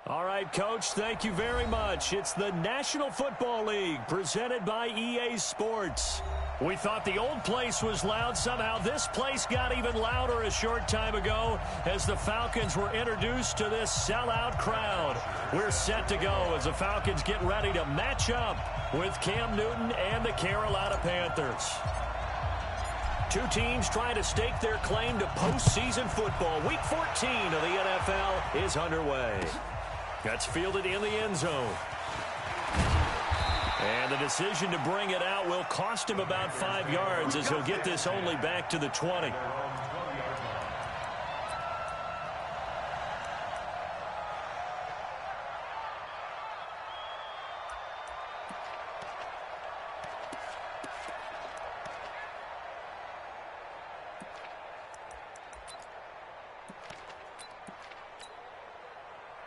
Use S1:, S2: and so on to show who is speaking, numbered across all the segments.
S1: All right, Coach, thank you very much. It's the National Football League presented by EA Sports. We thought the old place was loud. Somehow this place got even louder a short time ago as the Falcons were introduced to this sellout crowd. We're set to go as the Falcons get ready to match up with Cam Newton and the Carolina Panthers. Two teams trying to stake their claim to postseason football. Week 14 of the NFL is underway. That's fielded in the end zone. And the decision to bring it out will cost him about 5 yards as he'll get this only back to the 20.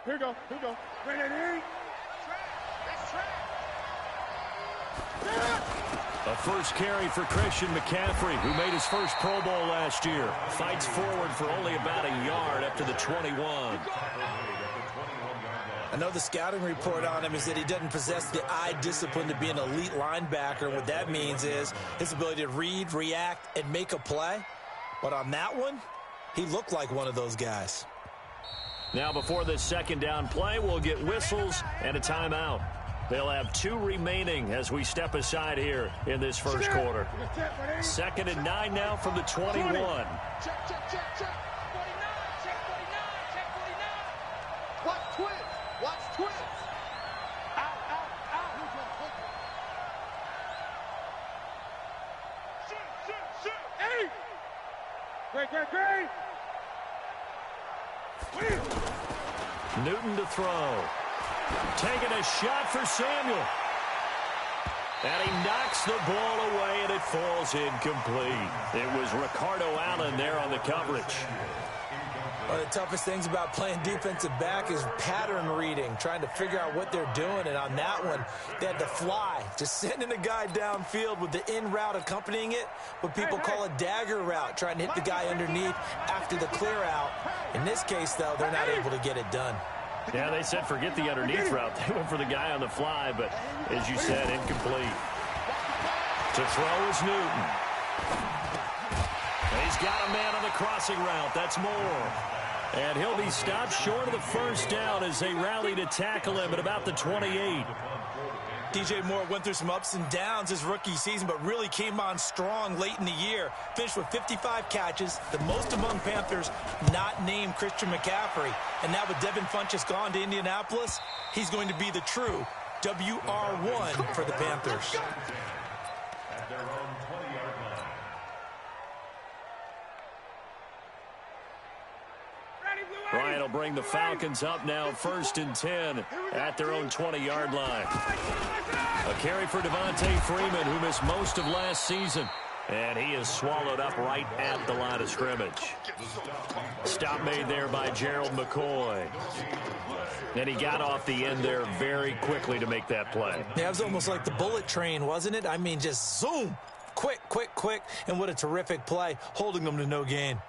S2: Here we go. Ready?
S1: A first carry for Christian McCaffrey, who made his first Pro Bowl last year. Fights forward for only about a yard up to the 21.
S3: I know the scouting report on him is that he doesn't possess the eye discipline to be an elite linebacker. And what that means is his ability to read, react, and make a play. But on that one, he looked like one of those guys.
S1: Now before this second down play, we'll get whistles and a timeout. They'll have 2 remaining as we step aside here in this first quarter. 2nd and 9 now from the 21.
S2: Check. 49, check 49. Watch twins. Out. Shoot. Hey! Great.
S1: Newton to throw. Taking a shot for Samuel. And he knocks the ball away, and it falls incomplete. It was Ricardo Allen there on the coverage.
S3: One of the toughest things about playing defensive back is pattern reading, trying to figure out what they're doing. And on that one, they had to fly, just sending a guy downfield with the in route accompanying it, what people call a dagger route, trying to hit the guy underneath after the clear out. In this case, though, they're not able to get it done.
S1: Yeah, they said forget the underneath route. They went for the guy on the fly, but as you said, incomplete. To throw is Newton. He's got a man on the crossing route. That's Moore. And he'll be stopped short of the first down as they rally to tackle him at about the 28.
S3: DJ Moore went through some ups and downs his rookie season, but really came on strong late in the year. Finished with 55 catches, the most among Panthers not named Christian McCaffrey. And now with Devin Funchess gone to Indianapolis, he's going to be the true WR1 for the Panthers.
S1: Ryan will bring the Falcons up now 1st and 10 at their own 20-yard line. A carry for Devontae Freeman, who missed most of last season. And he is swallowed up right at the line of scrimmage. Stop made there by Gerald McCoy. And he got off the end there very quickly to make that play.
S3: Yeah, it was almost like the bullet train, wasn't it? I mean, just zoom. Quick. And what a terrific play, holding them to no gain.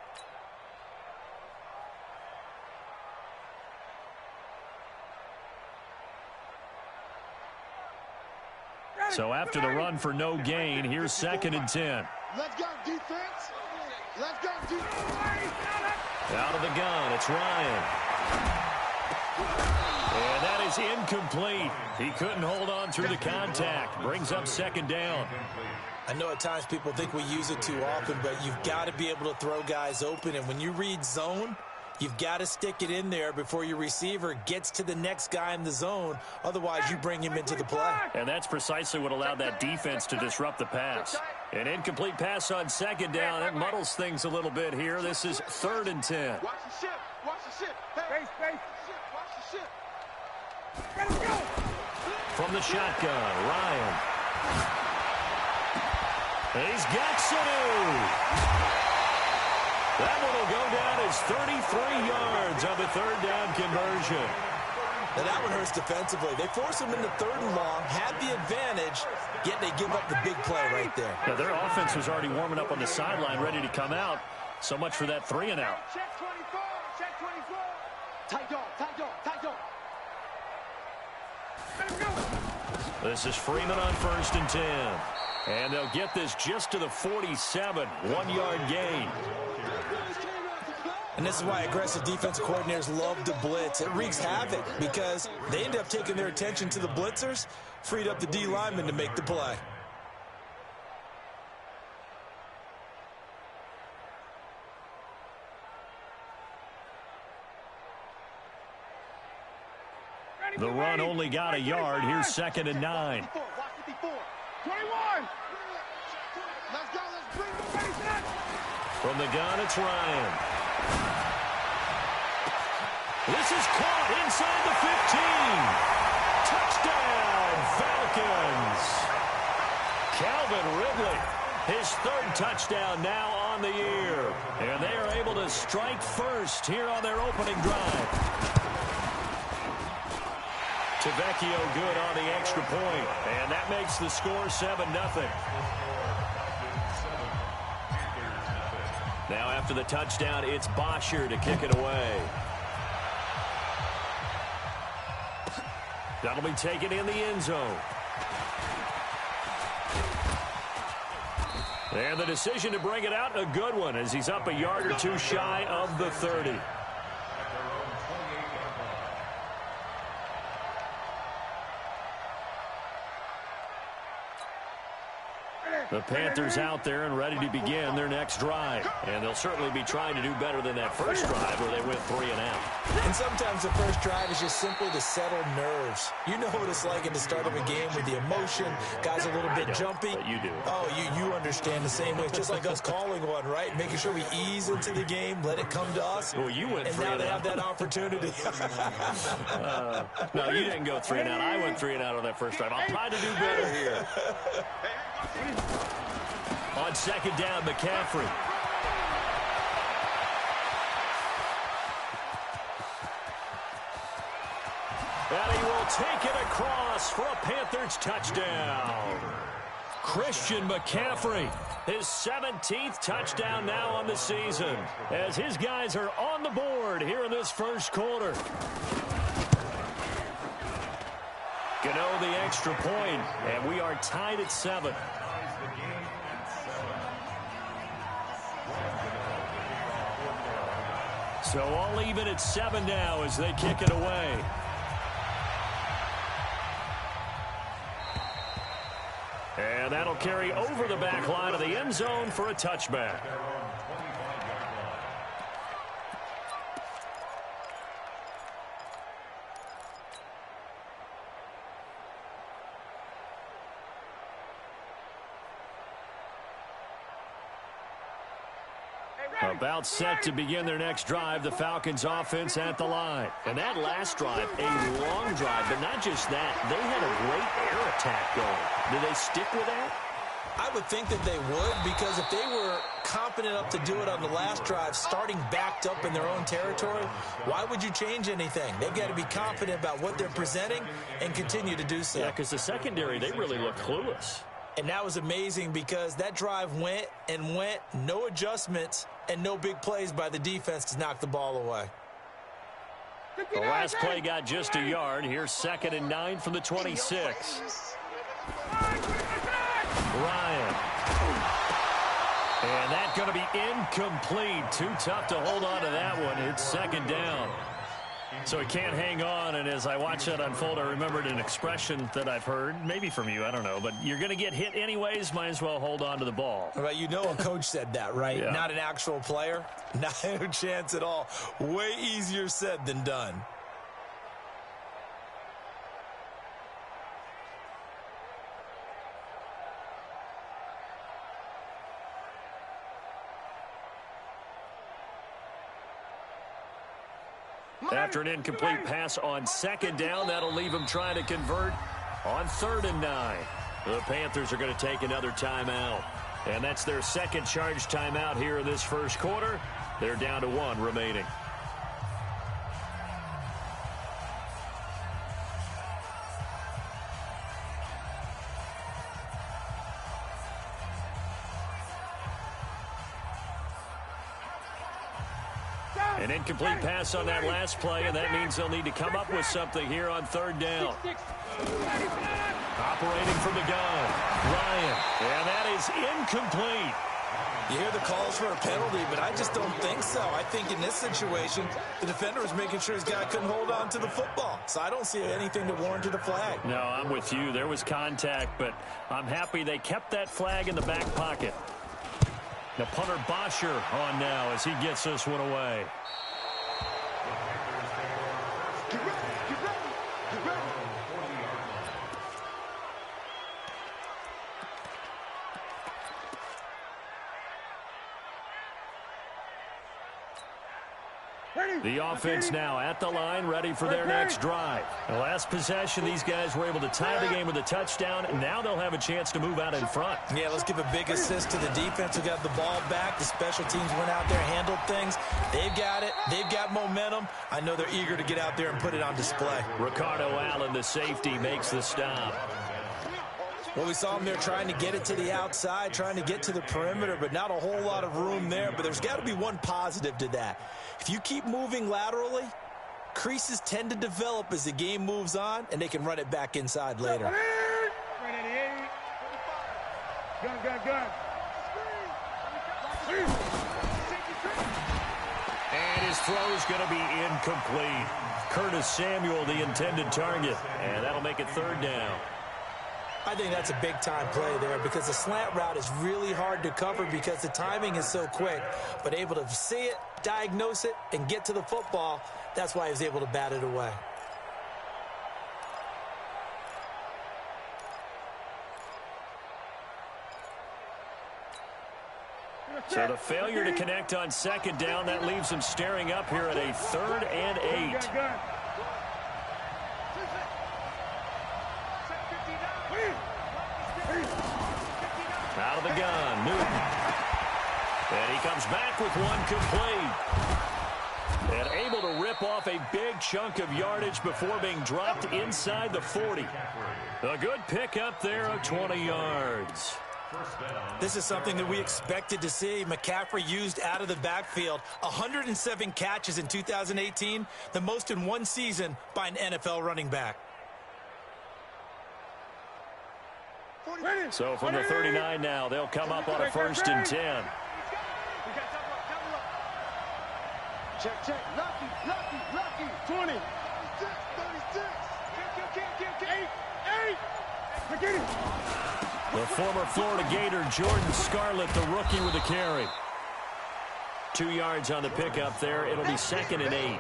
S1: So after the run for no gain, here's 2nd and 10.
S2: Let's go, defense.
S1: Out of the gun, it's Ryan. And that is incomplete. He couldn't hold on through the contact. Brings up 2nd down.
S3: I know at times people think we use it too often, but you've got to be able to throw guys open. And when you read zone, you've got to stick it in there before your receiver gets to the next guy in the zone. Otherwise, you bring him into the play.
S1: And that's precisely what allowed that defense to disrupt the pass. An incomplete pass on 2nd down. It muddles things a little bit here. This is 3rd and 10.
S2: Watch the ship. Hey. Space. Watch the ship. Let's go.
S1: From the shotgun, Ryan. He's got Sanu. That one will go down as 33 yards on the 3rd down conversion.
S3: Now that one hurts defensively. They force him into 3rd and long, had the advantage, yet they give up the big play right there.
S1: Yeah, their offense was already warming up on the sideline, ready to come out. So much for that 3 and out.
S2: Check 24. Tight dog.
S1: This is Freeman on 1st and 10. And they'll get this just to the 47, 1-yard gain.
S3: And this is why aggressive defensive coordinators love to blitz. It wreaks havoc because they end up taking their attention to the blitzers, freed up the D lineman to make the play.
S1: The run only got a yard. Here's 2nd and 9.
S2: 21. Let's go. Let's bring the pace in.
S1: From the gun, it's Ryan. This is caught inside the 15. Touchdown, Falcons. Calvin Ridley, his 3rd touchdown now on the year. And they are able to strike first here on their opening drive. Tavecchio good on the extra point, and that makes the score 7-0. Now after the touchdown, it's Bosher to kick it away. That'll be taken in the end zone. And the decision to bring it out, a good one, as he's up a yard or two shy of the 30. The Panthers out there and ready to begin their next drive. And they'll certainly be trying to do better than that first drive where they went 3 and out.
S3: And sometimes the first drive is just simply to settle nerves. You know what it's like at the start of a game with the emotion. Guys a little bit jumpy.
S1: But you do.
S3: Oh, you understand the same way. It's just like us calling one, right? Making sure we ease into the game, let it come to us.
S1: Well, you went 3
S3: and
S1: and
S3: now they
S1: out.
S3: have that opportunity.
S1: No, you didn't go 3 and out. I went 3 and out on that first drive. I'll try to do better here. On 2nd down, McCaffrey. And he will take it across for a Panthers touchdown. Christian McCaffrey, his 17th touchdown now on the season, as his guys are on the board here in this first quarter. Gano the extra point, and we are tied at 7. So all even at 7 now as they kick it away. And that'll carry over the back line of the end zone for a touchback. About set to begin their next drive, the Falcons offense at the line. And that last drive, a long drive, but not just that. They had a great air attack going. Do they stick with that?
S3: I would think that they would, because if they were confident enough to do it on the last drive, starting backed up in their own territory, why would you change anything? They've got to be confident about what they're presenting and continue to do so.
S1: Yeah, because the secondary, they really looked clueless.
S3: And that was amazing because that drive went and went, no adjustments, and no big plays by the defense to knock the ball away.
S1: The last play got just a yard. Here's 2nd and 9 from the 26. Ryan. And that's going to be incomplete. Too tough to hold on to that one. It's 2nd down. So he can't hang on, and as I watch that unfold, I remembered an expression that I've heard, maybe from you, I don't know, but you're going to get hit anyways, might as well hold on to the ball.
S3: Right, you know a coach said that, right?
S1: Yeah.
S3: Not an actual player. Not a chance at all. Way easier said than done.
S1: After an incomplete pass on 2nd down, that'll leave them trying to convert on 3rd and 9. The Panthers are going to take another timeout. And that's their 2nd charge timeout here in this first quarter. They're down to 1 remaining. An incomplete pass on that last play, and that means they'll need to come up with something here on third down. Operating from the gun, Ryan, and that is incomplete.
S3: You hear the calls for a penalty, but I just don't think so. I think in this situation, the defender was making sure his guy couldn't hold on to the football. So I don't see anything to warrant a flag.
S1: No, I'm with you. There was contact, but I'm happy they kept that flag in the back pocket. The punter Bosher on now as he gets this one away. The offense now at the line, ready for their next drive. The last possession, these guys were able to tie the game with a touchdown, and now they'll have a chance to move out in front.
S3: Yeah, let's give a big assist to the defense who got the ball back. The special teams went out there, handled things. They've got it. They've got momentum. I know they're eager to get out there and put it on display.
S1: Ricardo Allen, the safety, makes the stop.
S3: Well, we saw him there trying to get it to the outside, trying to get to the perimeter, but not a whole lot of room there. But there's got to be one positive to that. If you keep moving laterally, creases tend to develop as the game moves on, and they can run it back inside later.
S1: And his throw is going to be incomplete. Curtis Samuel, the intended target, and that'll make it third down.
S3: I think that's a big-time play there because the slant route is really hard to cover because the timing is so quick. But able to see it, diagnose it, and get to the football, that's why he was able to bat it away.
S1: So the failure to connect on second down, that leaves him staring up here at a 3rd and 8. Out of the gun, Newton. And he comes back with one complete. And able to rip off a big chunk of yardage before being dropped inside the 40. A good pickup there of 20 yards.
S3: This is something that we expected to see. McCaffrey used out of the backfield. 107 catches in 2018, the most in one season by an NFL running back.
S1: So from the 39 now, they'll come up on a 1st and 10.
S2: Check. Lucky. 20. 36.
S1: The former Florida Gator, Jordan Scarlett, the rookie with the carry. 2 yards on the pickup there. It'll be 2nd and 8.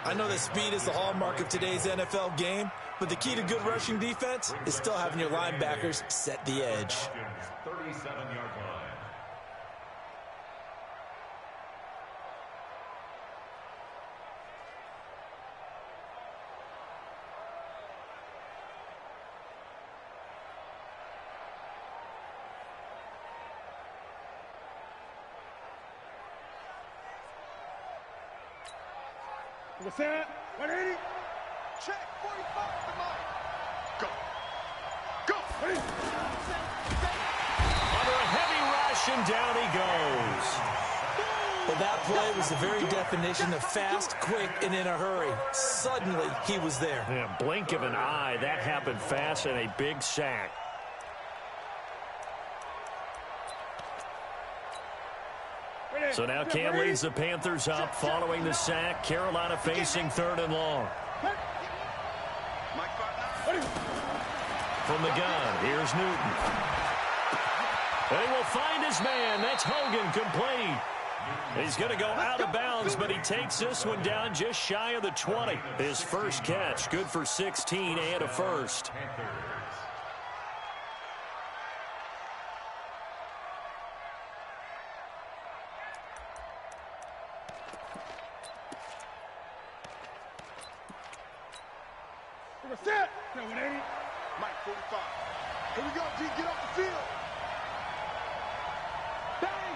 S3: I know that speed is the hallmark of today's NFL game, but the key to good rushing defense is still having your linebackers set the edge.
S4: 37-yard line.
S2: What's that? 180. Check. 45 to mine. Go.
S1: Under a heavy rush, and down he goes.
S3: Well, that play was the very definition of fast, quick, and in a hurry. Suddenly, he was there.
S1: Yeah, blink of an eye. That happened fast, and a big sack. So now Cam leads the Panthers up following the sack. Carolina facing 3rd and long. From the gun, here's Newton. And he will find his man. That's Hogan, complete. He's going to go out of bounds, but he takes this one down just shy of the 20. His first catch, good for 16 and a first.
S2: Set. 180. Mike 45. Here we go, G. Get off the field. Bang.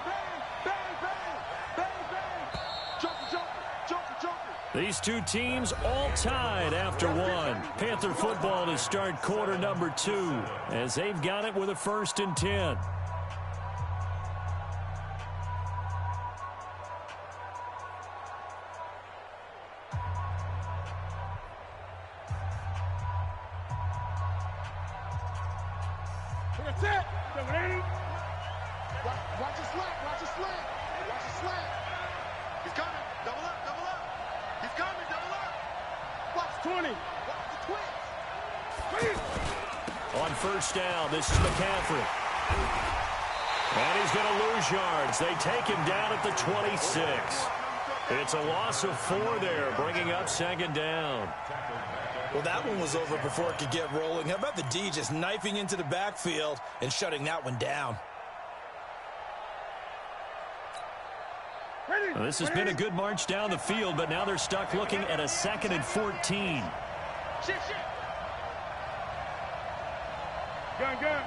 S2: Joker.
S1: These two teams all tied after one. Panther football to start quarter number 2 as they've got it with a 1st and 10.
S2: That's it. Watch his slant. Watch his slant. Watch his slant. He's coming. Double up. Double up. He's coming. Double up. Watch 20. Watch the twins.
S1: On first down, this is McCaffrey. And he's going to lose yards. They take him down at the 26. It's a loss of 4 there, bringing up second down.
S3: Well, that one was over before it could get rolling. How about the D just knifing into the backfield and shutting that one down?
S1: Well, this has been a good march down the field, but now they're stuck looking at a 2nd and 14.
S2: Shit. Gun.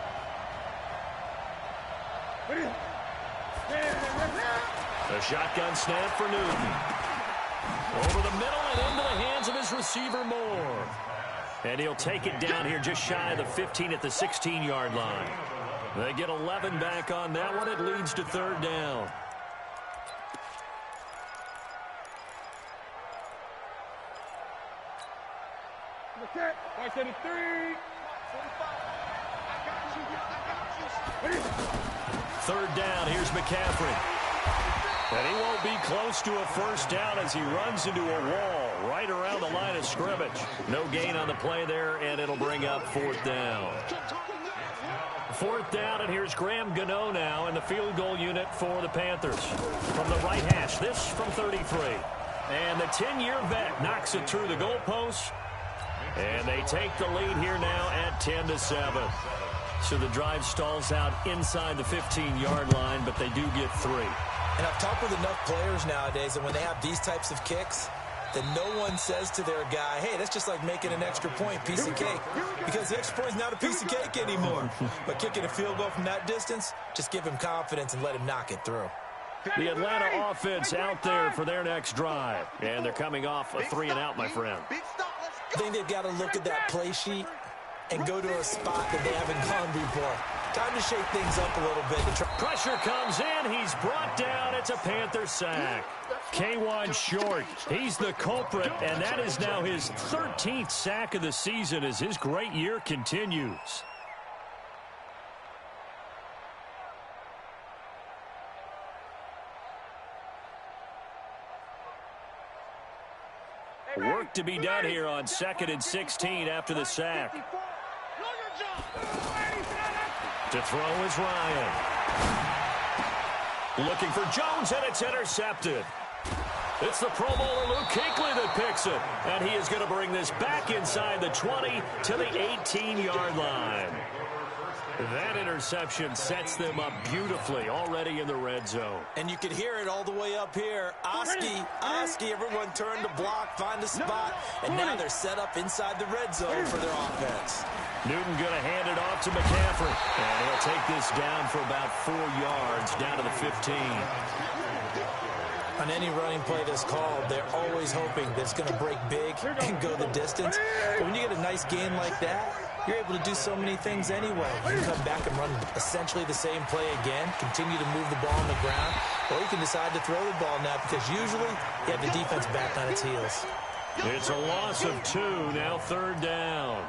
S1: A shotgun snap for Newton. Over the middle and into the hands of his receiver, Moore. And he'll take it down here just shy of the 15 at the 16-yard line. They get 11 back on that one. It leads to third down.
S2: I said 3.
S1: Third down, here's McCaffrey. And he won't be close to a first down as he runs into a wall right around the line of scrimmage. No gain on the play there, and it'll bring up fourth down. Fourth down, and here's Graham Gano now in the field goal unit for the Panthers. From the right hash, this from 33. And the 10-year vet knocks it through the goalpost. And they take the lead here now at 10-7. So the drive stalls out inside the 15-yard line, but they do get 3.
S3: And I've talked with enough players nowadays, and when they have these types of kicks, then no one says to their guy, hey, that's just like making an extra point, piece of cake. Because the extra point is not a piece of cake anymore. But kicking a field goal from that distance, just give him confidence and let him knock it through.
S1: The Atlanta offense out there for their next drive. And they're coming off a 3-and-out, my friend.
S3: I think they've got to look at that play sheet and go to a spot that they haven't gone before. Time to shake things up a little bit.
S1: Pressure comes in. He's brought down. It's a Panther sack. K1 Short. He's the culprit, and that is now his 13th sack of the season as his great year continues. Work to be done here on 2nd and 16 after the sack. To throw is Ryan. Looking for Jones, and it's intercepted. It's the Pro Bowler Luke Kuechly that picks it. And he is going to bring this back inside the 20 to the 18-yard line. That interception sets them up beautifully already in the red zone.
S3: And you can hear it all the way up here. Oski, everyone turned to block, find a spot, and now they're set up inside the red zone for their offense.
S1: Newton going to hand it off to McCaffrey. And he'll take this down for about 4 yards, down to the 15.
S3: On any running play that's called, they're always hoping that it's going to break big and go the distance. But when you get a nice gain like that, you're able to do so many things anyway. You can come back and run essentially the same play again, continue to move the ball on the ground, or you can decide to throw the ball now because usually you have the defense back on its heels.
S1: It's a loss of 2, now third down.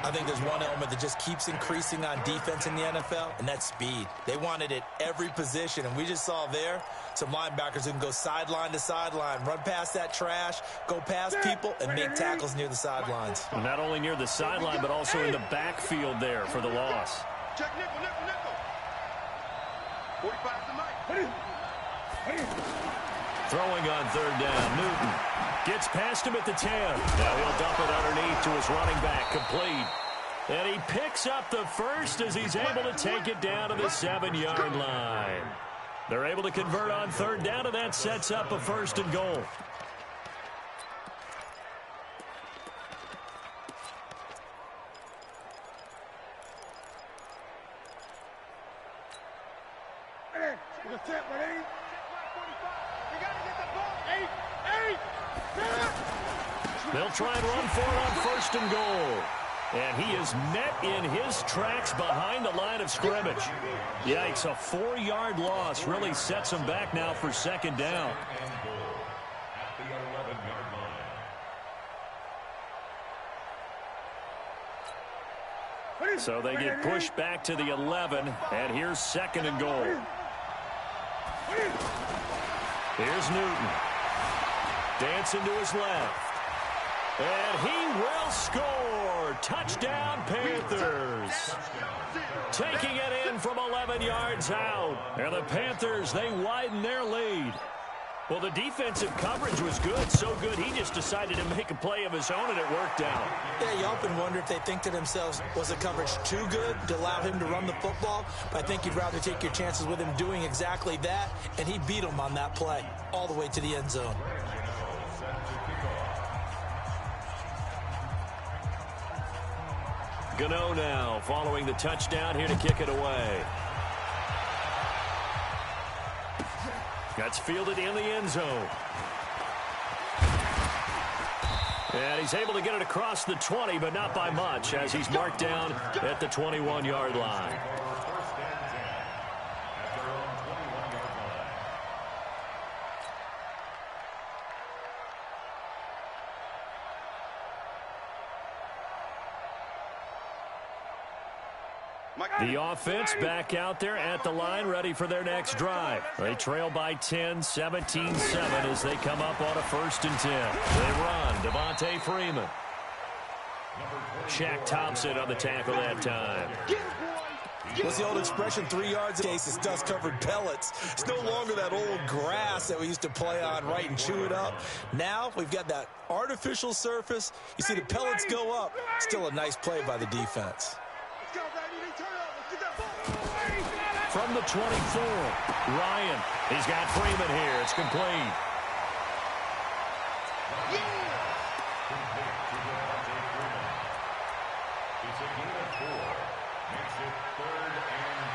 S3: I think there's one element that just keeps increasing on defense in the NFL, and that's speed. They want it at every position, and we just saw there some linebackers who can go sideline to sideline, run past that trash, go past people, and make tackles near the sidelines.
S1: Not only near the sideline, but also in the backfield there for the loss.
S2: Check nickel. 45 to Mike.
S1: Throwing on third down, Newton gets past him at the 10. Now he'll dump it underneath to his running back, complete. And he picks up the first as he's able to take it down to the 7-yard line. They're able to convert on third down, and that sets up a 1st and goal. They'll try and run for it on 1st and goal. And he is met in his tracks behind the line of scrimmage. Yikes, a 4-yard loss really sets him back now for 2nd down. So they get pushed back to the 11, and here's 2nd and goal. Here's Newton. Dancing to his left. And he will score. Touchdown, Panthers. Taking it in from 11 yards out. And the Panthers, they widen their lead. Well, the defensive coverage was good, so good he just decided to make a play of his own, and it worked out.
S3: Yeah, you often wonder if they think to themselves, was the coverage too good to allow him to run the football? But I think you'd rather take your chances with him doing exactly that, and he beat him on that play all the way to the end zone.
S1: Gano now following the touchdown here to kick it away. That's fielded in the end zone. And he's able to get it across the 20, but not by much, as he's marked down at the 21-yard line. The offense back out there at the line, ready for their next drive. They trail by 10, 17-7 as they come up on a 1st and 10. They run. Devontae Freeman. Shaq Thompson on the tackle that time.
S3: What's the old expression, 3 yards in case it's dust-covered pellets? It's no longer that old grass that we used to play on, right, and chew it up. Now we've got that artificial surface. You see the pellets go up. Still a nice play by the defense.
S1: From the 24, Ryan. He's got Freeman here. It's complete.
S4: It's a gain of 4. Makes it 3rd and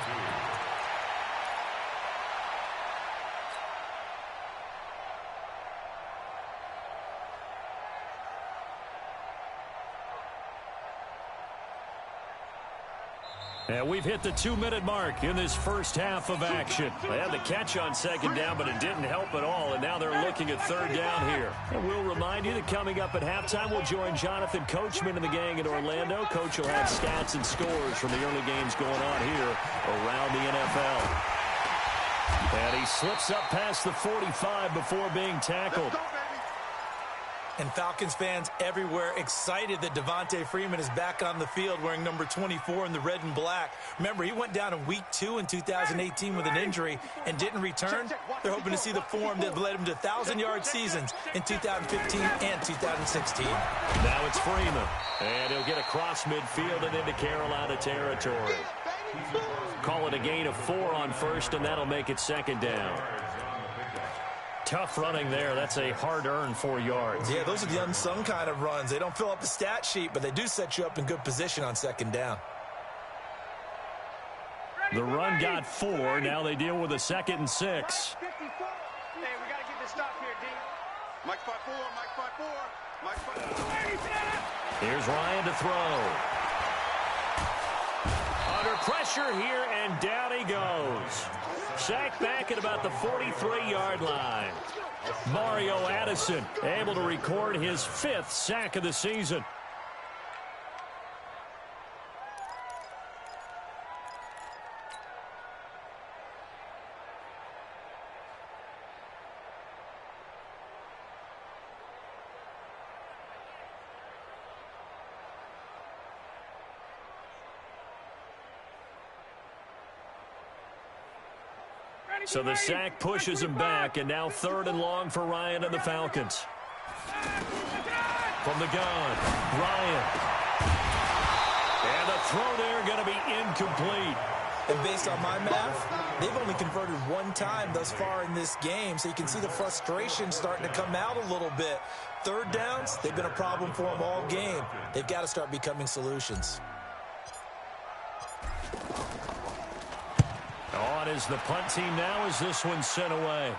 S4: 2.
S1: And we've hit the 2-minute mark in this first half of action. They had the catch on 2nd down, but it didn't help at all, and now they're looking at 3rd down here. And we'll remind you that coming up at halftime, we'll join Jonathan Coachman and the gang in Orlando. Coach will have stats and scores from the early games going on here around the people. And he slips up past the 45 before being tackled.
S3: And Falcons fans everywhere excited that Devontae Freeman is back on the field wearing number 24 in the red and black. Remember, he went down in week 2 in 2018 with an injury and didn't return. They're hoping to see the form that led him to 1,000-yard seasons in 2015 and 2016.
S1: Now it's Freeman, and he'll get across midfield and into Carolina territory. Call it a gain of 4 on 1st, and that'll make it 2nd down. Tough running there. That's a hard-earned 4 yards.
S3: Yeah, those are the unsung kind of runs. They don't fill up the stat sheet, but they do set you up in good position on 2nd down.
S1: The run got 4. Now they deal with a 2nd and 6.
S2: Hey, we got to get this stop here, D. Mike 5-4, Mike 5-4, Mike 5-4.
S1: Here's Ryan to throw. Under pressure here, and down he goes. Sacked back at about the 43-yard line. Mario Addison able to record his 5th sack of the season. So the sack pushes him back, and now 3rd and long for Ryan and the Falcons. From the gun, Ryan. And the throw there going to be incomplete.
S3: And based on my math, they've only converted 1 time thus far in this game, so you can see the frustration starting to come out a little bit. 3rd downs, they've been a problem for them all game. They've got to start becoming solutions.
S1: On is the punt team now as this one's sent away.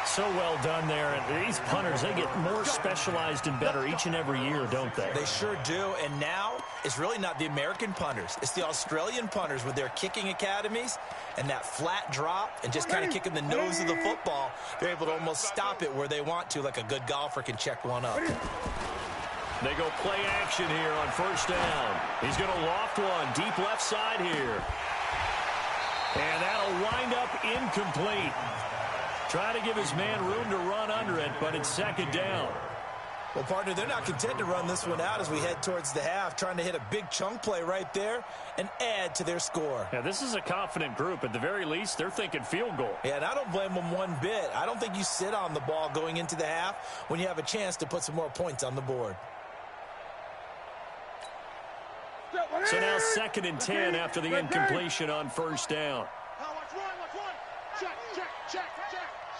S1: So well done there. And these punters, they get more specialized and better each and every year, don't they?
S3: They sure do. And now it's really not the American punters. It's the Australian punters with their kicking academies and that flat drop and just kind of kicking the nose of the football. They're able to almost stop it where they want to, like a good golfer can check one up.
S1: They go play action here on first down. He's going to loft one deep left side here. And that'll wind up incomplete. Try to give his man room to run under it, but it's second down.
S3: Well, partner, they're not content to run this one out as we head towards the half, trying to hit a big chunk play right there and add to their score.
S1: Yeah, this is a confident group. At the very least, they're thinking field goal.
S3: Yeah, and I don't blame them one bit. I don't think you sit on the ball going into the half when you have a chance to put some more points on the board.
S1: So now 2nd and 10 after the incompletion on first down.
S2: Watch one. Check.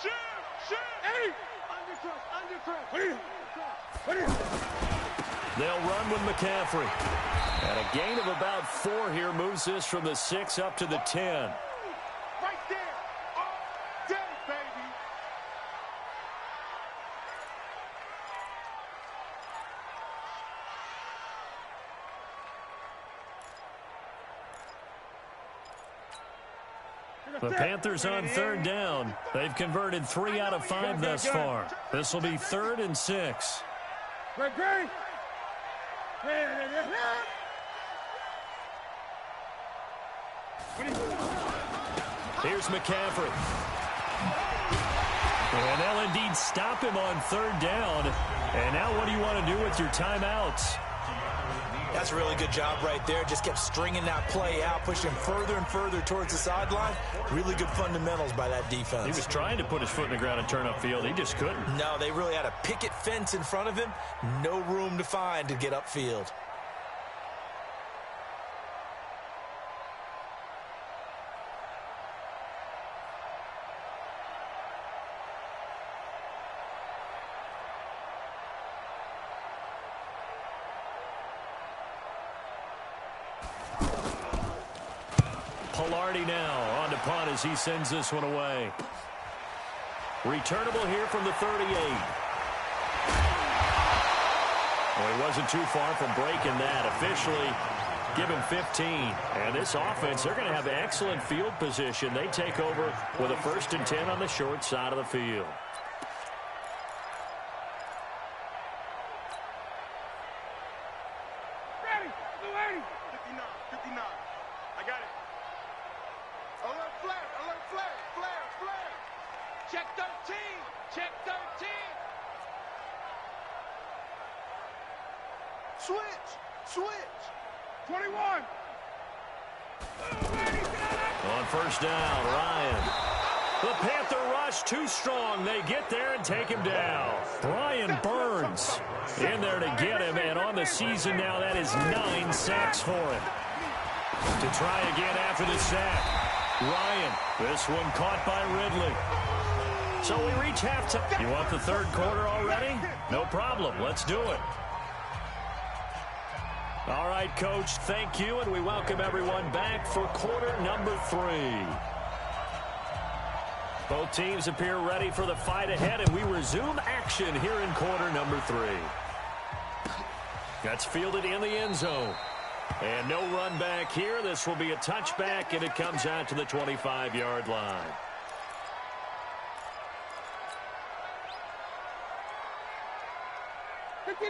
S2: Shoot. Hey. Under cross.
S1: They'll run with McCaffrey. And a gain of about 4 here moves this from the 6 up to the 10.
S2: Right there. All day, baby.
S1: The Panthers on 3rd down. They've converted 3 out of 5 thus far. This will be 3rd and 6.
S2: Great.
S1: Here's McCaffrey. And they'll indeed stop him on 3rd down. And now what do you want to do with your timeouts?
S3: That's a really good job right there. Just kept stringing that play out, pushing further and further towards the sideline. Really good fundamentals by that defense.
S1: He was trying to put his foot in the ground and turn upfield. He just couldn't.
S3: No, they really had a picket fence in front of him. No room to find to get upfield.
S1: Now on to punt as he sends this one away. Returnable here from the 38. Well, he wasn't too far from breaking that. Officially give him 15. And this offense, they're going to have excellent field position. They take over with a 1st and 10 on the short side of the field.
S2: Ready. 59. I got it. Alert flare. Check 13. Switch. 21.
S1: On first down, Ryan. The Panther rush too strong. They get there and take him down. Brian Burns in there to get him, and on the season now, that is 9 sacks for him. To try again after the sack. Ryan, this one caught by Ridley. So we reach halftime. You want the 3rd quarter already? No problem. Let's do it. All right, Coach, thank you, and we welcome everyone back for quarter number 3. Both teams appear ready for the fight ahead, and we resume action here in quarter number 3. That's fielded in the end zone. And no run back here. This will be a touchback, and it comes out to the 25-yard line.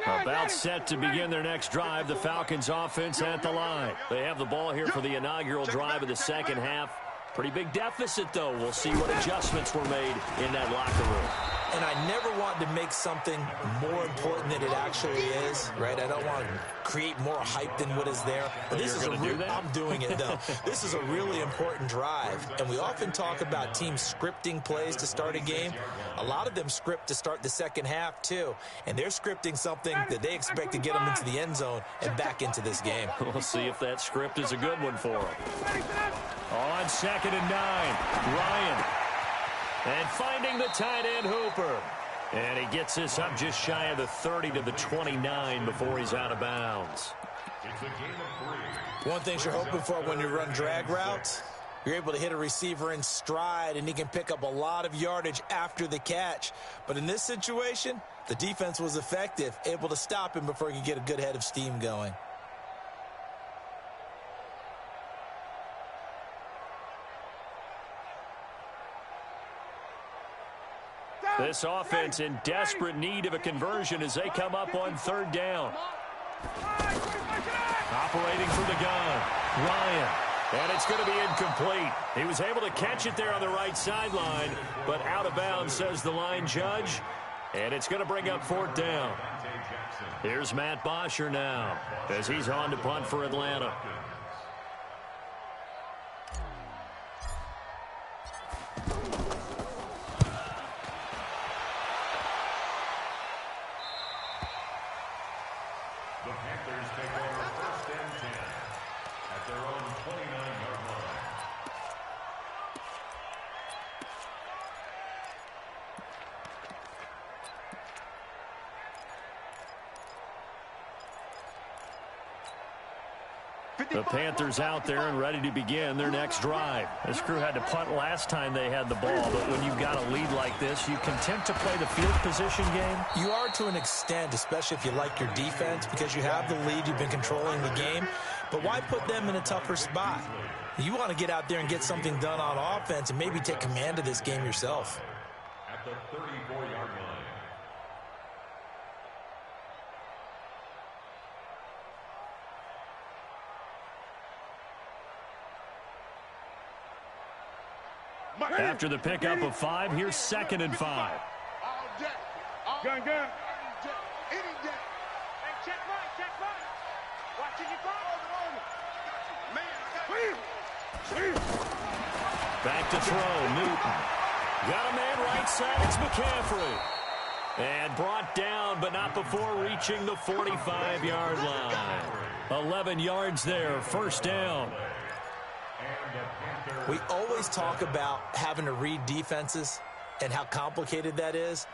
S1: About set to begin their next drive. The Falcons offense at the line. They have the ball here for the inaugural drive of the second half. Pretty big deficit, though. We'll see what adjustments were made in that locker room.
S3: And I never want to make something more important than it actually is, right? I don't want to create more hype than what is there. But this is I'm doing it, though. This is a really important drive. And we often talk about teams scripting plays to start a game. A lot of them script to start the second half, too. And they're scripting something that they expect to get them into the end zone and back into this game.
S1: We'll see if that script is a good one for them. On 2nd and 9, Ryan. And finding the tight end, Hooper. And he gets this up just shy of the 30 to the 29 before he's out of bounds.
S3: One thing you're hoping for when you run drag routes, you're able to hit a receiver in stride, and he can pick up a lot of yardage after the catch. But in this situation, the defense was effective, able to stop him before he could get a good head of steam going.
S1: This offense in desperate need of a conversion as they come up on third down. Operating from the gun, Ryan. And it's going to be incomplete. He was able to catch it there on the right sideline, but out of bounds, says the line judge. And it's going to bring up fourth down. Here's Matt Bosher now as he's on to punt for Atlanta.
S4: The Panthers take over first and 10 at their own 29-yard line.
S1: The Panthers out there and ready to begin their next drive. This crew had to punt last time they had the ball, but when you've got a lead like this, you content to play the field position game?
S3: You are to an extent, especially if you like your defense, because you have the lead, you've been controlling the game. But why put them in a tougher spot? You want to get out there and get something done on offense and maybe take command of this game yourself.
S4: At the 34-yard line.
S1: After the pickup of 5, here's 2nd and 5.
S2: Gun. Any day. Hey, check right. Watching your ball. Man,
S1: Back to throw, Newton. Got a man right side, it's McCaffrey. And brought down, but not before reaching the 45-yard line. 11 yards there, first down.
S3: We always talk about having to read defenses and how complicated that is.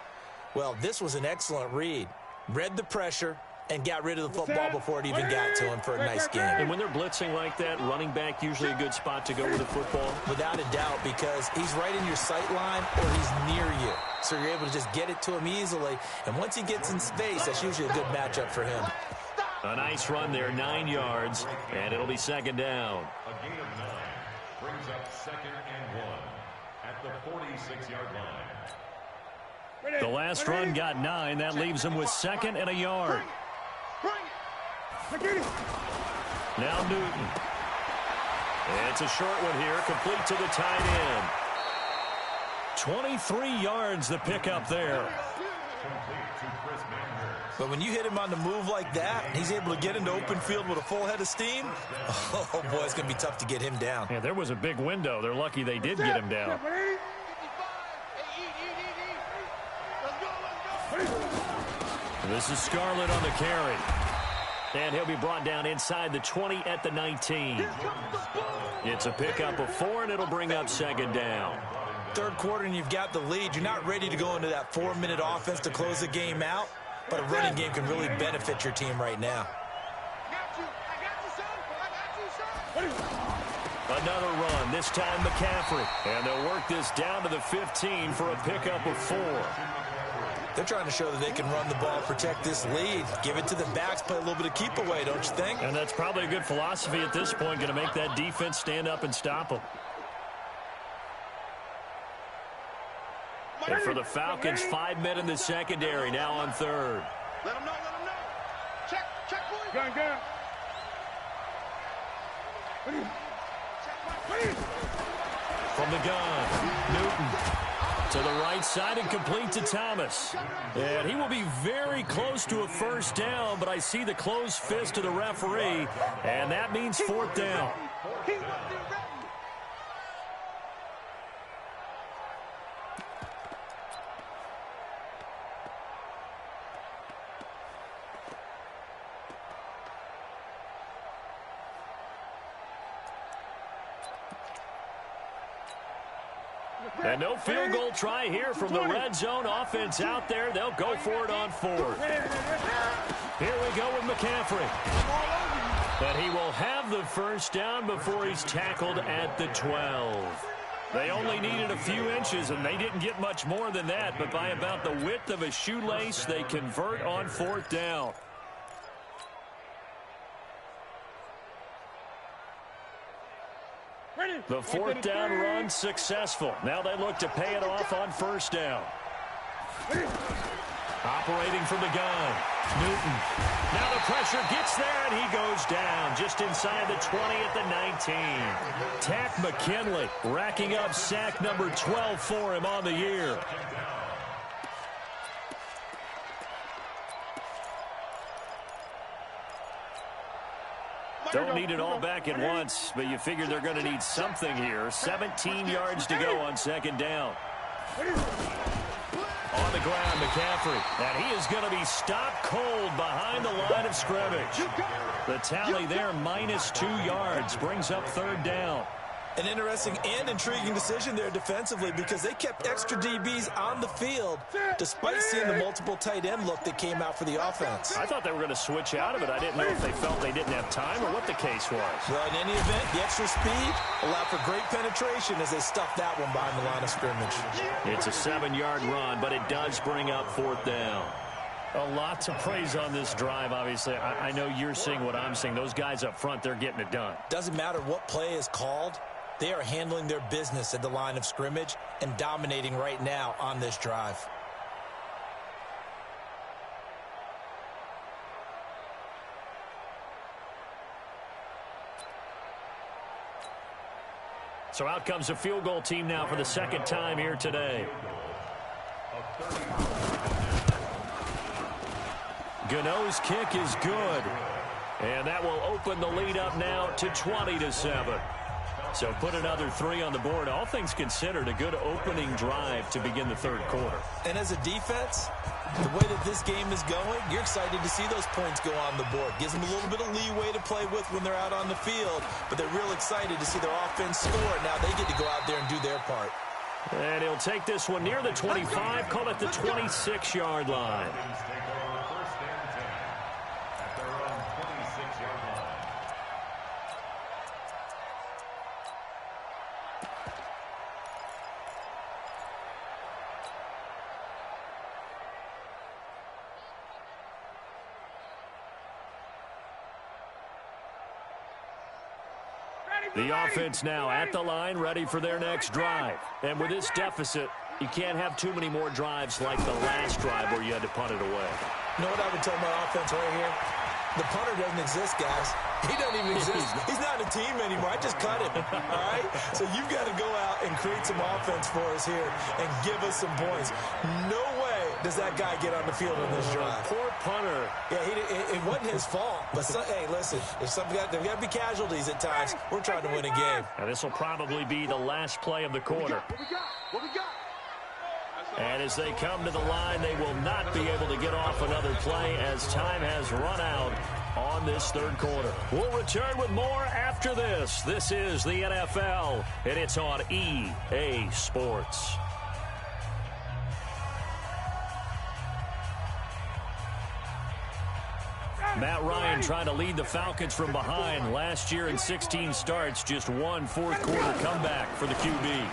S3: Well, this was an excellent read. Read the pressure and got rid of the football before it even got to him for a nice game.
S1: And when they're blitzing like that, running back usually a good spot to go with the football?
S3: Without a doubt, because he's right in your sight line or he's near you. So you're able to just get it to him easily. And once he gets in space, that's usually a good matchup for him.
S1: A nice run there, 9 yards, and it'll be second down.
S4: A gain of 9 brings up 2nd and 1 at the 46-yard line.
S1: The last run got 9. That leaves him with 2nd and a yard. Now Newton. It's a short one here, complete to the tight end. 23 yards the pickup there.
S3: But when you hit him on the move like that, he's able to get into open field with a full head of steam, oh boy, it's going to be tough to get him down.
S1: Yeah, there was a big window. They're lucky they did get him down. This is Scarlett on the carry. And he'll be brought down inside the 20 at the 19. It's a pickup of 4, and it'll bring up second down.
S3: Third quarter, and you've got the lead. You're not ready to go into that 4-minute offense to close the game out, but a running game can really benefit your team right now.
S1: Another run, this time McCaffrey. And they'll work this down to the 15 for a pickup of 4.
S3: They're trying to show that they can run the ball, protect this lead, give it to the backs, play a little bit of keep away, don't you think?
S1: And that's probably a good philosophy at this point, going to make that defense stand up and stop them. And for the Falcons, 5 men in the secondary, now on third.
S2: Let him know. Check, boys. Gun.
S1: From the gun, Newton to the right side and complete to Thomas. And he will be very close to a first down, but I see the closed fist of the referee, and that means fourth down. And no field goal try here from the red zone offense out there. They'll go for it on 4th. Here we go with McCaffrey. But he will have the first down before he's tackled at the 12. They only needed a few inches, and they didn't get much more than that. But by about the width of a shoelace, they convert on 4th down. The 4th down run successful. Now they look to pay it off on first down. Operating from the gun, Newton. Now the pressure gets there, and he goes down just inside the 20 at the 19. Tack McKinley racking up sack number 12 for him on the year. Don't need it all back at once, but you figure they're going to need something here. 17 yards to go on second down. On the ground, McCaffrey. And he is going to be stopped cold behind the line of scrimmage. The tally there, -2 yards, brings up third down.
S3: An interesting and intriguing decision there defensively because they kept extra DBs on the field despite seeing the multiple tight end look that came out for the offense.
S1: I thought they were going to switch out of it. I didn't know if they felt they didn't have time or what the case was.
S3: Well, in any event, the extra speed allowed for great penetration as they stuffed that one behind the line of scrimmage.
S1: It's a 7-yard run, but it does bring up fourth down. A lot to praise on this drive, obviously. I know you're seeing what I'm seeing. Those guys up front, they're getting it done.
S3: Doesn't matter what play is called. They are handling their business at the line of scrimmage and dominating right now on this drive.
S1: So out comes a field goal team now for the second time here today. Gano's kick is good. And that will open the lead up now to 20-7. So put another 3 on the board. All things considered, a good opening drive to begin the third quarter.
S3: And as a defense, the way that this game is going, you're excited to see those points go on the board. Gives them a little bit of leeway to play with when they're out on the field, but they're real excited to see their offense score. Now they get to go out there and do their part.
S1: And he'll take this one near the 25, call it the 26-yard line. The offense now at the line, ready for their next drive. And with this deficit, you can't have too many more drives like the last drive where you had to punt it away.
S3: You know what I would tell my offense right here? The punter doesn't exist, guys. He doesn't even exist. He's not a team anymore. I just cut him, all right? So you've got to go out and create some offense for us here and give us some points. No way does that guy get on the field in this drive.
S1: Poor punter.
S3: Yeah, it wasn't his fault. But, hey, listen, there's got to be casualties at times. We're trying to win a game.
S1: And this will probably be the last play of the quarter.
S2: What we got?
S1: And as they come to the line, they will not be able to get off another play as time has run out on this third quarter. We'll return with more after this. This is the NFL, and it's on EA Sports. Matt Ryan trying to lead the Falcons from behind. Last year in 16 starts, just one fourth-quarter comeback for the QB.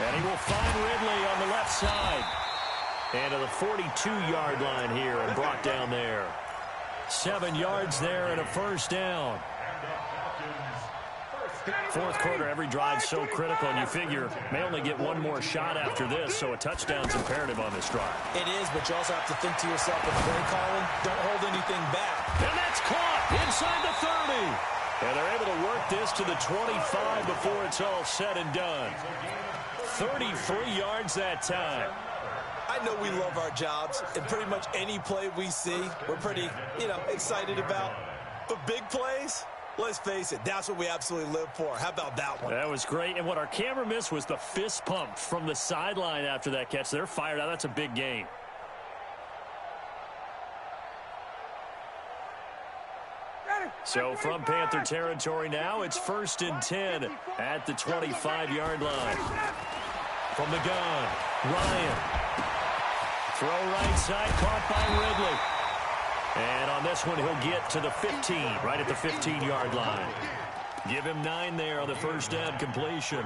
S1: And he will find Ridley on the left side. And to the 42-yard line here and brought down there. 7 yards there and a first down. Fourth quarter, every drive so critical, and you figure may only get one more shot after this, so a touchdown's imperative on this drive.
S3: It is, but you also have to think to yourself, with play calling, don't hold anything back.
S1: And that's caught inside the 30. And they're able to work this to the 25 before it's all said and done. 33 yards that time.
S3: I know we love our jobs, and pretty much any play we see, we're pretty, excited about. But big plays, let's face it, that's what we absolutely live for. How about that one?
S1: That was great, and what our camera missed was the fist pump from the sideline after that catch. They're fired out. That's a big gain. So from Panther territory now, it's 1st and 10 at the 25-yard line. From the gun, Ryan. Throw right side, caught by Ridley. And on this one, he'll get to the 15, right at the 15-yard line. Give him 9 there on the first down completion.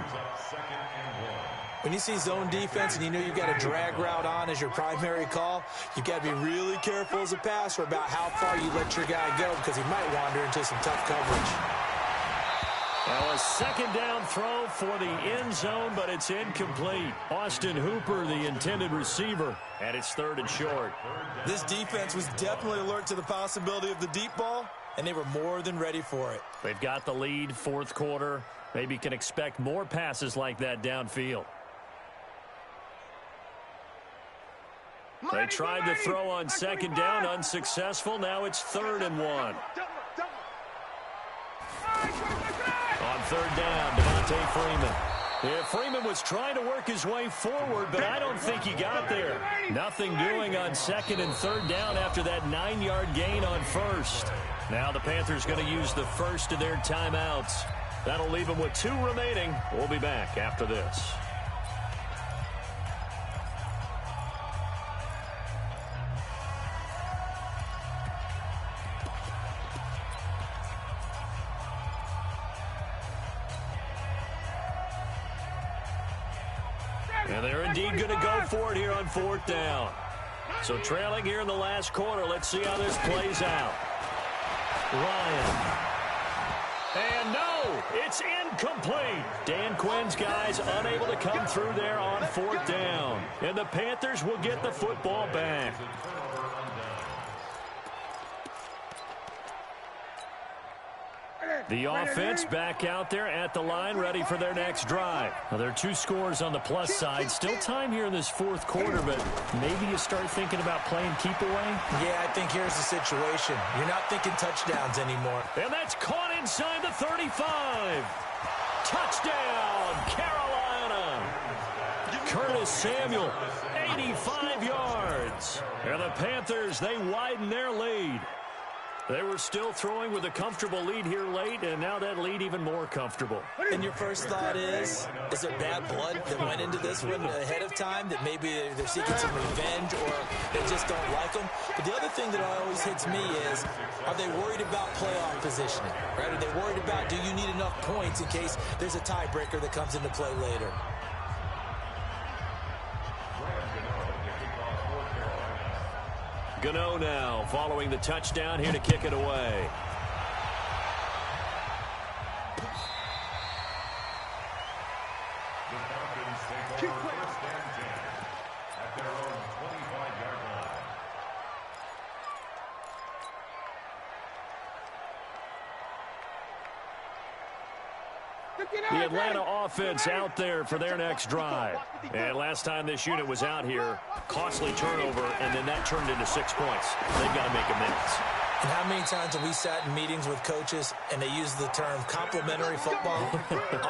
S3: When you see zone defense and you know you've got a drag route on as your primary call, you've got to be really careful as a passer about how far you let your guy go because he might wander into some tough coverage.
S1: Now a second down throw for the end zone, but it's incomplete. Austin Hooper, the intended receiver, and it's 3rd and short.
S3: This defense was definitely alert to the possibility of the deep ball, and they were more than ready for it.
S1: They've got the lead, 4th quarter. Maybe can expect more passes like that downfield. They tried to throw on 2nd down, unsuccessful. Now it's 3rd and 1. On 3rd down, Devontae Freeman. Yeah, Freeman was trying to work his way forward, but I don't think he got there. Nothing doing on 2nd and 3rd down after that 9-yard gain on 1st. Now the Panthers going to use the first of their timeouts. That'll leave them with 2 remaining. We'll be back after this. And they're indeed going to go for it here on 4th down. So trailing here in the last quarter. Let's see how this plays out. Ryan. And no, it's incomplete. Dan Quinn's guys unable to come through there on 4th down. And the Panthers will get the football back. The offense back out there at the line, ready for their next drive. Now, there are 2 scores on the plus side. Still time here in this 4th quarter, but maybe you start thinking about playing keep away?
S3: Yeah, I think here's the situation. You're not thinking touchdowns anymore.
S1: And that's caught inside the 35. Touchdown, Carolina. Curtis Samuel, 85 yards. And the Panthers, they widen their lead. They were still throwing with a comfortable lead here late, and now that lead even more comfortable.
S3: And your first thought is there bad blood that went into this one ahead of time, that maybe they're seeking some revenge or they just don't like them? But the other thing that always hits me is, are they worried about playoff positioning? Right? Are they worried about, do you need enough points in case there's a tiebreaker that comes into play later?
S1: Gano now following the touchdown here to kick it away.
S4: The Falcons take over 1st and 10 at their own 25-yard line.
S1: The Atlanta offense out there for their next drive. And last time this unit was out here, costly turnover, and then that turned into 6 points. They've got to make amends.
S3: And how many times have we sat in meetings with coaches and they use the term complementary football?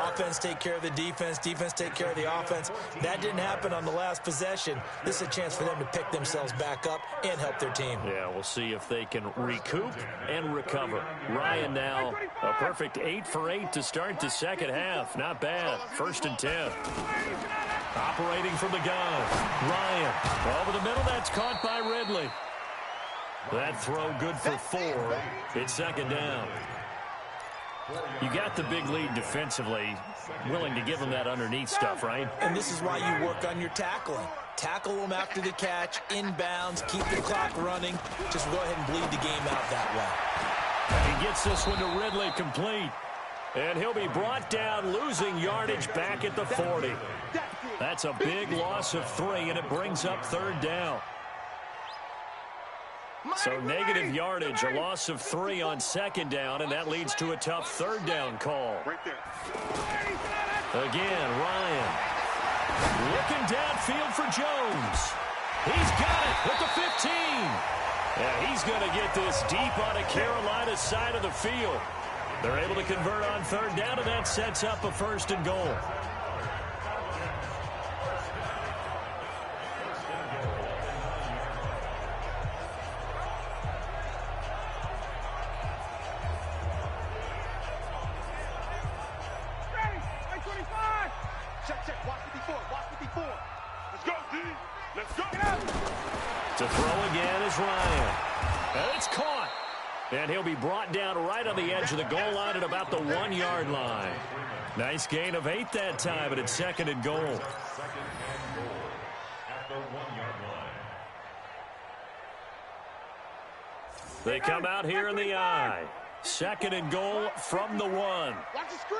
S3: Offense take care of the defense, defense take care of the offense. That didn't happen on the last possession. This is a chance for them to pick themselves back up and help their team.
S1: Yeah, we'll see if they can recoup and recover. Ryan now, a perfect 8 for 8 to start the second half. Not bad. 1st and 10. Operating from the gun. Ryan over the middle. That's caught by Ridley. That throw good for 4. It's 2nd down. You got the big lead defensively. Willing to give them that underneath stuff, right?
S3: And this is why you work on your tackling. Tackle them after the catch, inbounds, keep the clock running. Just go ahead and bleed the game out that way.
S1: And he gets this one to Ridley complete. And he'll be brought down, losing yardage back at the 40. That's a big loss of 3, and it brings up 3rd down. So negative yardage, a loss of 3 on 2nd down, and that leads to a tough 3rd down call. Again, Ryan looking downfield for Jones. He's got it at the 15. Yeah, he's going to get this deep on a Carolina side of the field. They're able to convert on 3rd down, and that sets up a 1st and goal. To throw again is Ryan. And it's caught. And he'll be brought down right on the edge of the goal line at about the 1-yard line. Nice gain of 8 that time, but it's 2nd and goal.
S4: 2nd and goal at the 1-yard line.
S1: They come out here in the I. Second and goal from the 1.
S2: Watch the screen.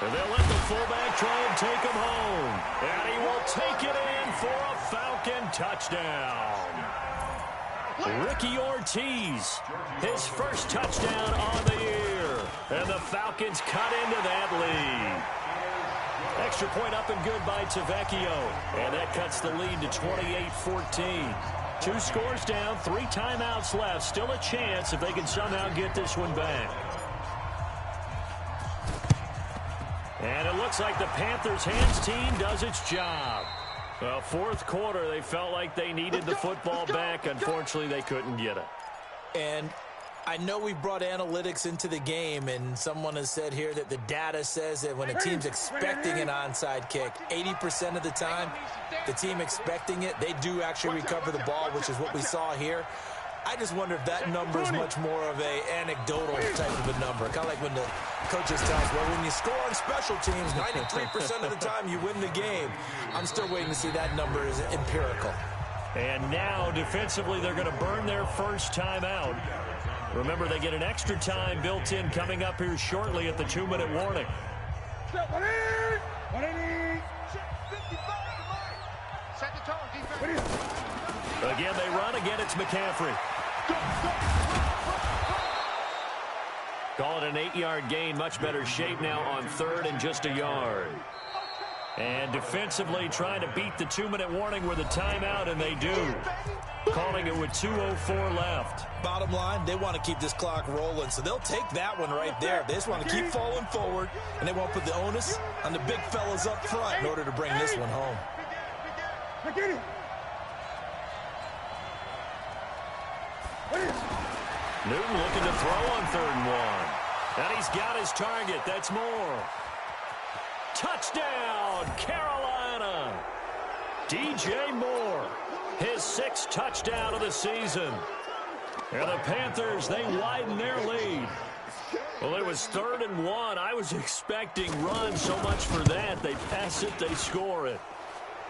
S1: And they'll let the fullback try and take him home. And he will take it in for a Falcon touchdown. Ricky Ortiz, his first touchdown on the year. And the Falcons cut into that lead. Extra point up and good by Tavecchio. And that cuts the lead to 28-14. 2 scores down, 3 timeouts left. Still a chance if they can somehow get this one back. And it looks like the Panthers' hands team does its job. Well, fourth quarter, they felt like they needed the football back. Unfortunately, they couldn't get it.
S3: And I know we brought analytics into the game, and someone has said here that the data says that when a team's expecting an onside kick, 80% of the time, the team expecting it, they do actually recover the ball, which is what we saw here. I just wonder if that number is much more of a anecdotal type of a number. Kind of like when the coaches tell us, well, when you score on special teams, 93% of the time you win the game. I'm still waiting to see that number is empirical.
S1: And now, defensively, they're going to burn their first time out. Remember, they get an extra time built in coming up here shortly at the 2-minute warning. Again, they run. Again, it's McCaffrey. Call it an 8-yard gain. Much better shape now on 3rd and just a yard. And defensively trying to beat the 2-minute warning with a timeout, and they do. Calling it with 2:04 left.
S3: Bottom line, they want to keep this clock rolling, so they'll take that one right there. They just want to keep falling forward, and they won't put the onus on the big fellas up front in order to bring this one home.
S1: Newton looking to throw on 3rd and 1. And he's got his target. That's Moore. Touchdown, Carolina. DJ Moore, his 6th touchdown of the season. And the Panthers, they widen their lead. Well, it was 3rd and 1. I was expecting runs, so much for that. They pass it, they score it.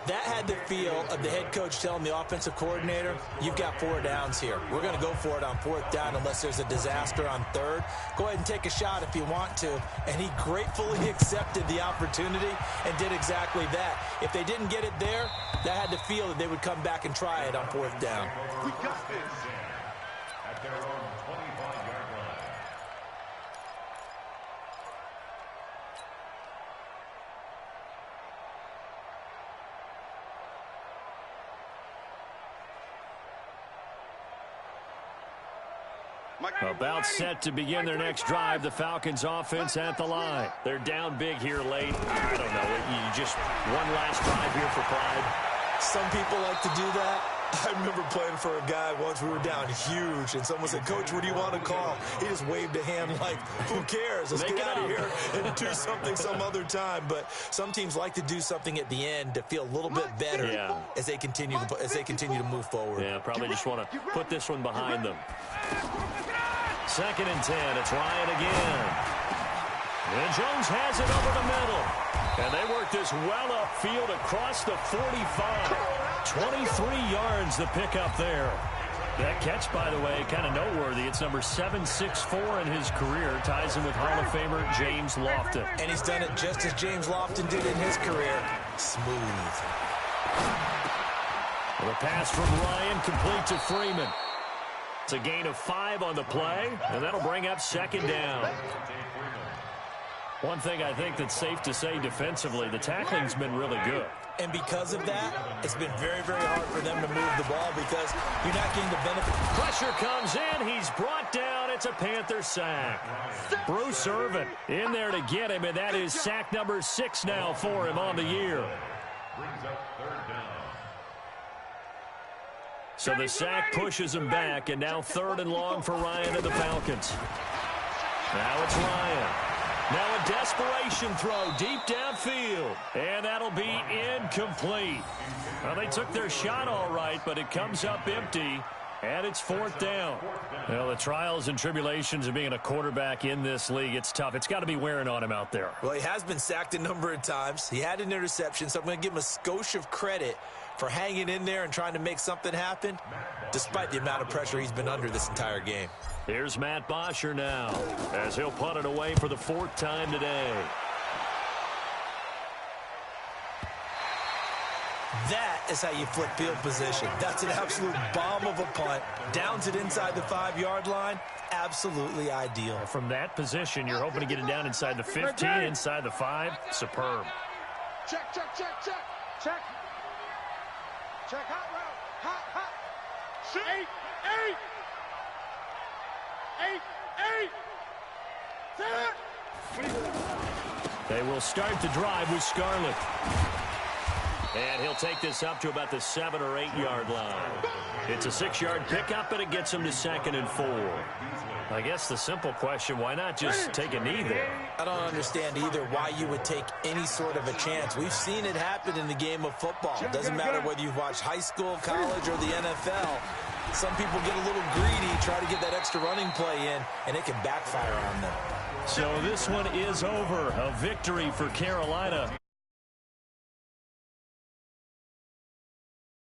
S3: That had the feel of the head coach telling the offensive coordinator, you've got 4 downs here. We're going to go for it on 4th down unless there's a disaster on 3rd. Go ahead and take a shot if you want to. And he gratefully accepted the opportunity and did exactly that. If they didn't get it there, that had the feel that they would come back and try it on 4th down.
S2: We got this.
S4: At their own 25-yard line.
S1: About set to begin their next drive. The Falcons offense at the line. They're down big here late. I don't know. You just one last drive here for pride.
S3: Some people like to do that. I remember playing for a guy once. We were down huge, and someone said, Coach, what do you want to call? He just waved a hand like, who cares? Let's get out of here and do something some other time. But some teams like to do something at the end to feel a little bit better as they continue to move forward.
S1: Yeah, probably just want to put this one behind them. 2nd and 10. It's Ryan again. And Jones has it over the middle. And they work this well upfield across the 45. 23 yards the pickup there. That catch, by the way, kind of noteworthy. It's number 764 in his career. Ties him with Hall of Famer James Lofton.
S3: And he's done it just as James Lofton did in his career. Smooth.
S1: Well, the pass from Ryan complete to Freeman. It's a gain of 5 on the play, and that'll bring up 2nd down. One thing I think that's safe to say defensively, the tackling's been really good.
S3: And because of that, it's been very, very hard for them to move the ball because you're not getting the benefit.
S1: Pressure comes in. He's brought down. It's a Panther sack. Bruce Irvin in there to get him, and that is sack number 6 now for him on the year.
S4: Brings up 3rd down.
S1: So the sack pushes him back, and now 3rd and long for Ryan and the Falcons. Now it's Ryan. Now a desperation throw deep downfield, and that'll be incomplete. Well, they took their shot all right, but it comes up empty, and it's 4th down. Well, the trials and tribulations of being a quarterback in this league, it's tough. It's got to be wearing on him out there.
S3: Well, he has been sacked a number of times. He had an interception, so I'm going to give him a skosh of credit for hanging in there and trying to make something happen, despite the amount of pressure he's been under this entire game.
S1: Here's Matt Bosher now, as he'll punt it away for the 4th time today.
S3: That is how you flip field position. That's an absolute bomb of a punt. Downs it inside the 5-yard line. Absolutely ideal.
S1: From that position, you're hoping to get it down inside the 15, inside the 5. Superb.
S2: Check, check, check, check, check. Check, hot route, hot. Shoot. 8. 10.
S1: They will start the drive with Scarlett. And he'll take this up to about the 7 or 8 yard line. It's a 6-yard pickup, but it him to 2nd and 4. I guess the simple question, why not just take a knee there?
S3: I don't understand either why you would take any sort of a chance. We've seen it happen in the game of football. It doesn't matter whether you've watched high school, college, or the NFL. Some people get a little greedy, try to get that extra running play in, and it can backfire on them.
S1: So this one is over. A victory for Carolina.